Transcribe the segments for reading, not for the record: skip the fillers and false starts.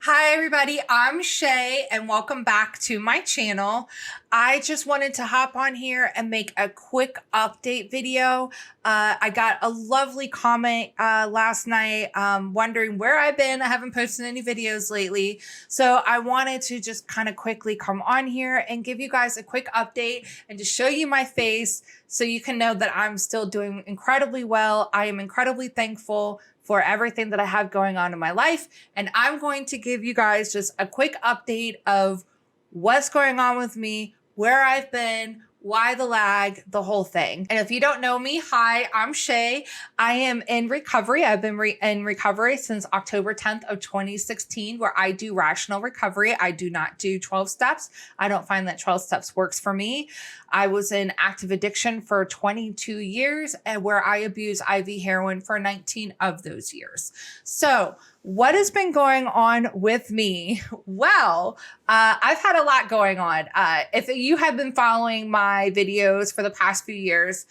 Hi, everybody. I'm Shay, and welcome back to my channel. I just wanted to hop on here and make a quick update video. I got a lovely comment last night wondering where I've been. I haven't posted any videos lately. So I wanted to just kind of quickly come on here and give you guys a quick update and to show you my face so you can know that I'm still doing incredibly well. I am incredibly thankful for everything that I have going on in my life. And I'm going to give you guys just a quick update of what's going on with me, where I've been, why the lag, the whole thing. And if you don't know me, hi, I'm Shay. I am in recovery. I've been in recovery since October 10th of 2016, where I do rational recovery. I do not do 12 steps. I don't find that 12 steps works for me. I was in active addiction for 22 years and where I abused IV heroin for 19 of those years. So what has been going on with me? Well, I've had a lot going on. If you have been following my videos for the past few years,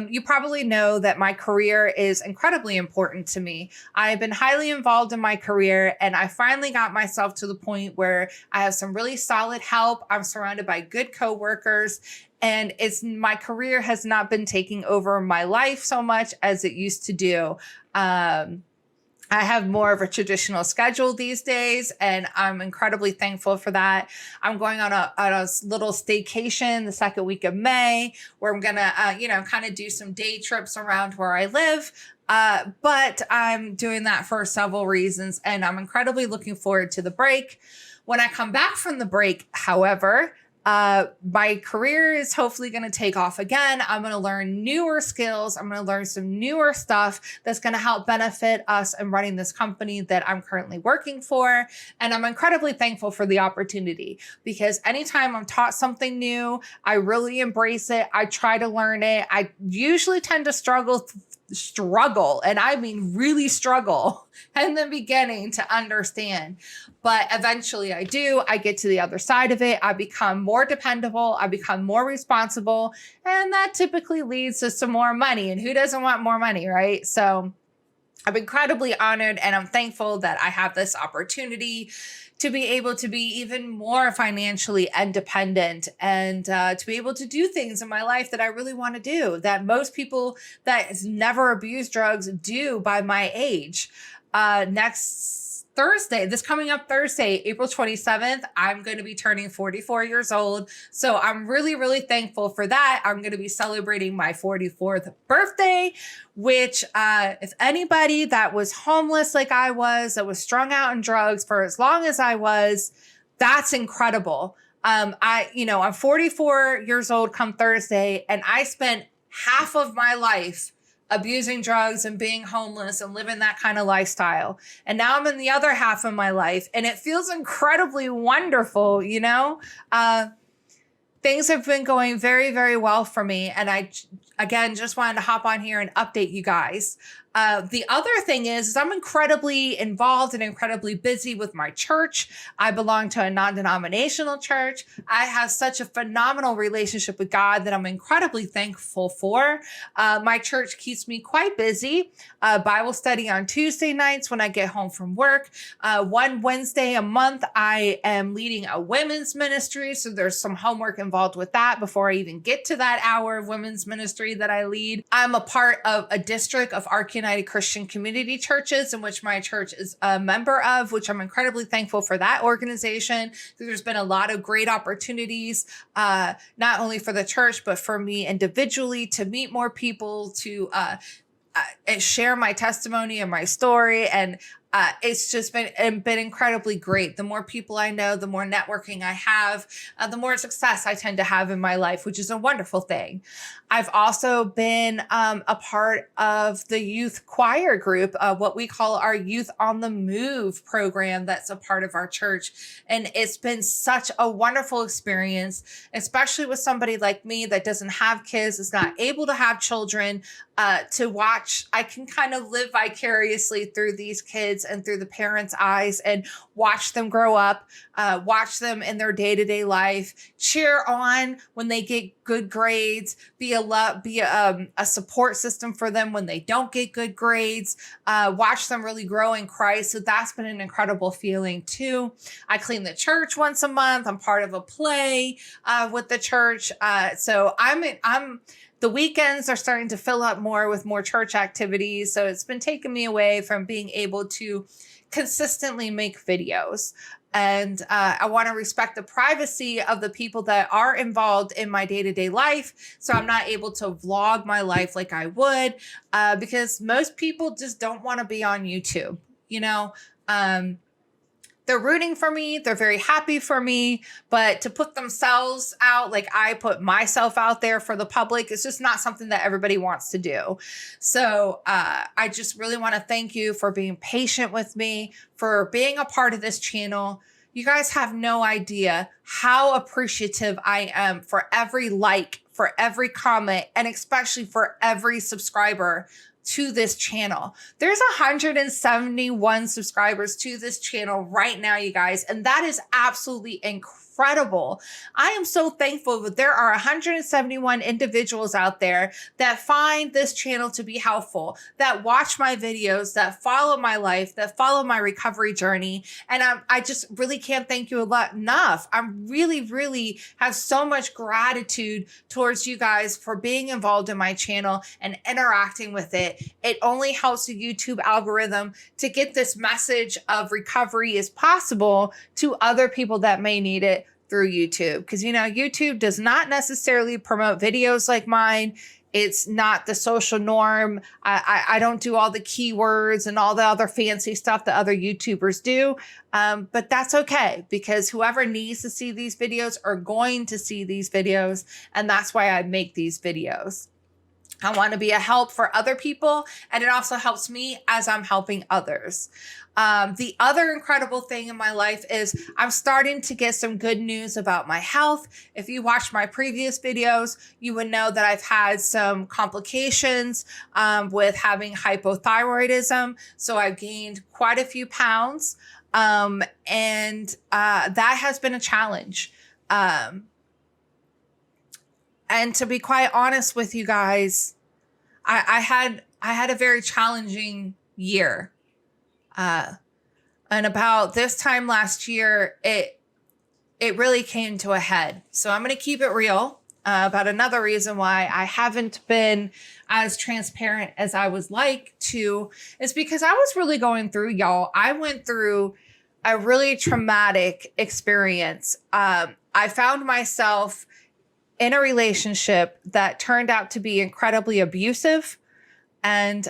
you probably know that my career is incredibly important to me. I've been highly involved in my career and I finally got myself to the point where I have some really solid help. I'm surrounded by good coworkers. And my career has not been taking over my life so much as it used to do. I have more of a traditional schedule these days, and I'm incredibly thankful for that. I'm going on a little staycation the second week of May, where I'm gonna, kind of do some day trips around where I live. But I'm doing that for several reasons, and I'm incredibly looking forward to the break. When I come back from the break, however, my career is hopefully going to take off again. I'm going to learn newer skills. I'm going to learn some newer stuff that's going to help benefit us in running this company that I'm currently working for. And I'm incredibly thankful for the opportunity because anytime I'm taught something new, I really embrace it. I try to learn it. I usually tend to struggle, and I mean really struggle in the beginning to understand. But eventually I do. I get to the other side of it. I become more dependable. I become more responsible. And that typically leads to some more money. And who doesn't want more money, right? So I'm incredibly honored and I'm thankful that I have this opportunity to be able to be even more financially independent and to be able to do things in my life that I really want to do, that most people that has never abused drugs do by my age. This coming up Thursday, April 27th, I'm going to be turning 44 years old. So I'm really, really thankful for that. I'm going to be celebrating my 44th birthday, which if anybody that was homeless like I was, that was strung out on drugs for as long as I was, that's incredible. I'm 44 years old come Thursday, and I spent half of my life abusing drugs and being homeless and living that kind of lifestyle. And now I'm in the other half of my life and it feels incredibly wonderful, Things have been going very, very well for me. And I, again, just wanted to hop on here and update you guys. The other thing is I'm incredibly involved and incredibly busy with my church. I belong to a non-denominational church. I have such a phenomenal relationship with God that I'm incredibly thankful for. My church keeps me quite busy. Bible study on Tuesday nights when I get home from work. One Wednesday a month, I am leading a women's ministry. So there's some homework involved with that before I even get to that hour of women's ministry that I lead. I'm a part of a district of Ark United Christian Community Churches, in which my church is a member of, which I'm incredibly thankful for that organization. There's been a lot of great opportunities, not only for the church, but for me individually to meet more people, to share my testimony and my story. And it's just been incredibly great. The more people I know, the more networking I have, the more success I tend to have in my life, which is a wonderful thing. I've also been a part of the youth choir group, what we call our Youth on the Move program that's a part of our church. And it's been such a wonderful experience, especially with somebody like me that doesn't have kids, is not able to have children, to watch. I can kind of live vicariously through these kids kids and through the parents' eyes and watch them grow up, watch them in their day-to-day life, cheer on when they get good grades, be a support system for them when they don't get good grades, watch them really grow in Christ. So that's been an incredible feeling too. I clean the church once a month. I'm part of a play with the church. So the weekends are starting to fill up more with more church activities. So it's been taking me away from being able to consistently make videos. And I want to respect the privacy of the people that are involved in my day-to-day life. So I'm not able to vlog my life like I would, because most people just don't want to be on YouTube. They're rooting for me. They're very happy for me, but to put themselves out, like I put myself out there for the public, it's just not something that everybody wants to do. So I just really want to thank you for being patient with me, for being a part of this channel. You guys have no idea how appreciative I am for every like, for every comment, and especially for every subscriber to this channel. There's 171 subscribers to this channel right now, you guys, and that is absolutely incredible. I am so thankful that there are 171 individuals out there that find this channel to be helpful, that watch my videos, that follow my life, that follow my recovery journey. And I just really can't thank you enough. I'm really have so much gratitude towards you guys for being involved in my channel and interacting with it. It only helps the YouTube algorithm to get this message of recovery is possible to other people that may need it through YouTube. Because, YouTube does not necessarily promote videos like mine. It's not the social norm. I don't do all the keywords and all the other fancy stuff that other YouTubers do. But that's okay, because whoever needs to see these videos are going to see these videos. And that's why I make these videos. I want to be a help for other people, and it also helps me as I'm helping others. The other incredible thing in my life is I'm starting to get some good news about my health. If you watched my previous videos, you would know that I've had some complications with having hypothyroidism. So I've gained quite a few pounds, and that has been a challenge. And to be quite honest with you guys, I had a very challenging year. And about this time last year, it really came to a head. So I'm going to keep it real about another reason why I haven't been as transparent as I was like to, is because I was really going through, y'all. I went through a really traumatic experience. I found myself in a relationship that turned out to be incredibly abusive. And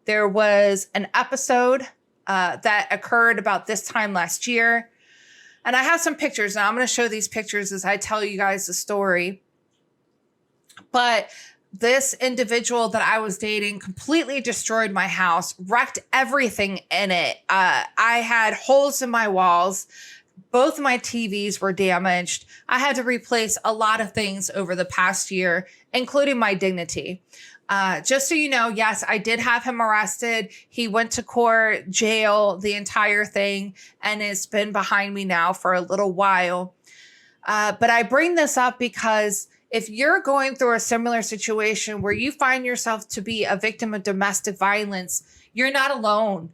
there was an episode that occurred about this time last year. And I have some pictures, and I'm going to show these pictures as I tell you guys the story. But this individual that I was dating completely destroyed my house, wrecked everything in it. I had holes in my walls. Both my TVs were damaged. I had to replace a lot of things over the past year, including my dignity. Just so you know, yes, I did have him arrested. He went to court, jail, the entire thing, and it's been behind me now for a little while. But I bring this up because if you're going through a similar situation where you find yourself to be a victim of domestic violence, you're not alone.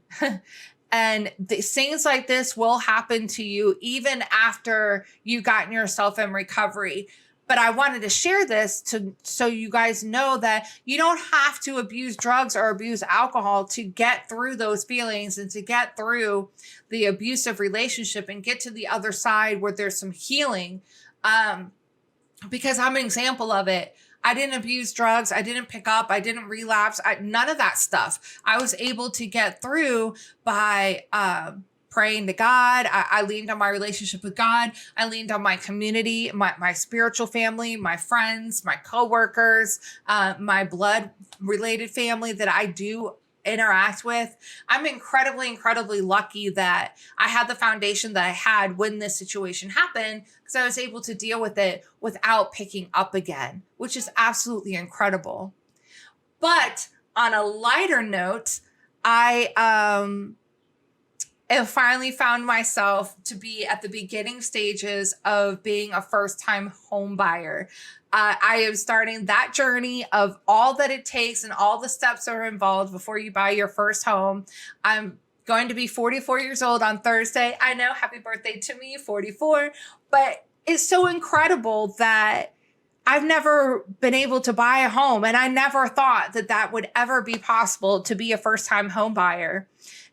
And things like this will happen to you even after you've gotten yourself in recovery. But I wanted to share this so you guys know that you don't have to abuse drugs or abuse alcohol to get through those feelings and to get through the abusive relationship and get to the other side where there's some healing. Because I'm an example of it. I didn't abuse drugs. I didn't pick up. I didn't relapse. None of that stuff. I was able to get through by praying to God. I leaned on my relationship with God. I leaned on my community, my spiritual family, my friends, my coworkers, my blood-related family that I do interact with. I'm incredibly lucky that I had the foundation that I had when this situation happened, because I was able to deal with it without picking up again, which is absolutely incredible. But on a lighter note, I and finally found myself to be at the beginning stages of being a first-time home buyer. I am starting that journey of all that it takes and all the steps that are involved before you buy your first home. I'm going to be 44 years old on Thursday. I know, happy birthday to me, 44. But it's so incredible that I've never been able to buy a home, and I never thought that that would ever be possible to be a first-time home buyer.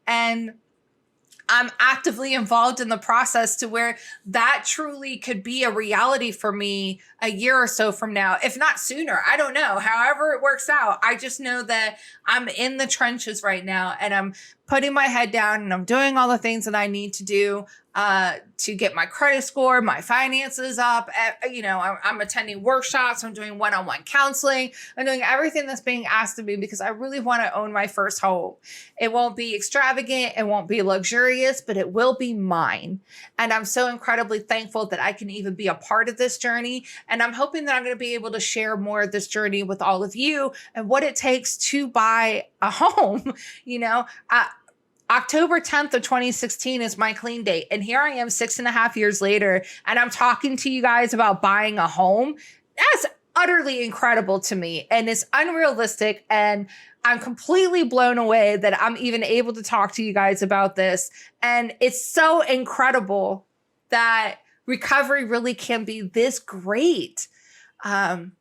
And I'm actively involved in the process to where that truly could be a reality for me a year or so from now, if not sooner. I don't know. However it works out, I just know that I'm in the trenches right now, and I'm putting my head down and I'm doing all the things that I need to do to get my credit score, my finances up. I'm attending workshops. I'm doing one-on-one counseling. I'm doing everything that's being asked of me because I really want to own my first home. It won't be extravagant. It won't be luxurious, but it will be mine. And I'm so incredibly thankful that I can even be a part of this journey. And I'm hoping that I'm going to be able to share more of this journey with all of you and what it takes to buy a home. October 10th of 2016 is my clean date. And here I am 6.5 years later, and I'm talking to you guys about buying a home. That's utterly incredible to me. And it's unrealistic. And I'm completely blown away that I'm even able to talk to you guys about this. And it's so incredible that recovery really can be this great. And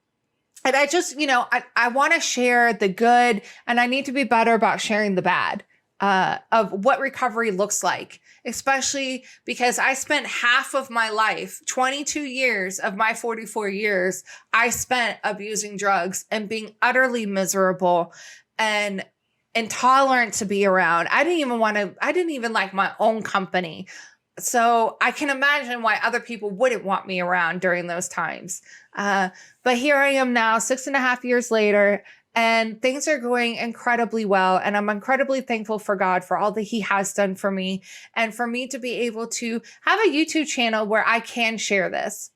I just, I want to share the good, and I need to be better about sharing the bad. Of what recovery looks like, especially because I spent half of my life, 22 years of my 44 years, I spent abusing drugs and being utterly miserable and intolerant to be around. I didn't even like my own company. So I can imagine why other people wouldn't want me around during those times. But here I am now, 6.5 years later, and things are going incredibly well. And I'm incredibly thankful for God for all that he has done for me, and for me to be able to have a YouTube channel where I can share this.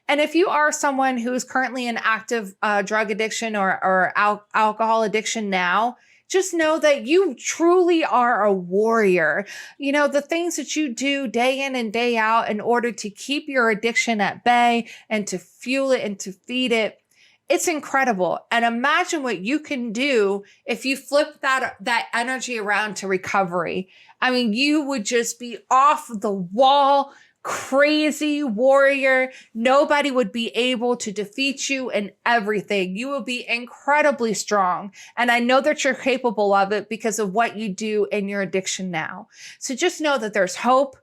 And if you are someone who is currently in active drug addiction or alcohol addiction now, just know that you truly are a warrior. The things that you do day in and day out in order to keep your addiction at bay and to fuel it and to feed it, it's incredible. And imagine what you can do if you flip that energy around to recovery. I mean, you would just be off the wall, crazy warrior. Nobody would be able to defeat you in everything. You will be incredibly strong. And I know that you're capable of it because of what you do in your addiction now. So just know that there's hope,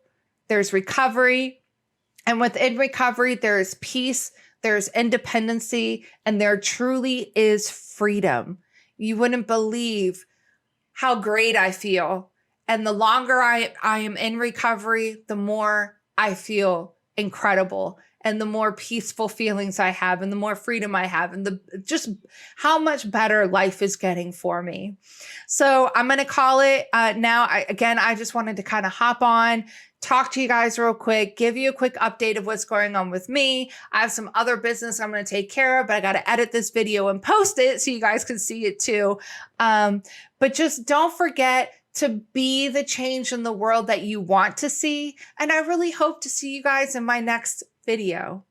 there's recovery, and within recovery, there is peace, there's independency, and there truly is freedom. You wouldn't believe how great I feel. And the longer I am in recovery, the more I feel incredible, and the more peaceful feelings I have, and the more freedom I have, and just how much better life is getting for me. So I'm going to call it now. I just wanted to kind of hop on, talk to you guys real quick, give you a quick update of what's going on with me. I have some other business I'm going to take care of, but I got to edit this video and post it so you guys can see it too. But just don't forget to be the change in the world that you want to see. And I really hope to see you guys in my next video.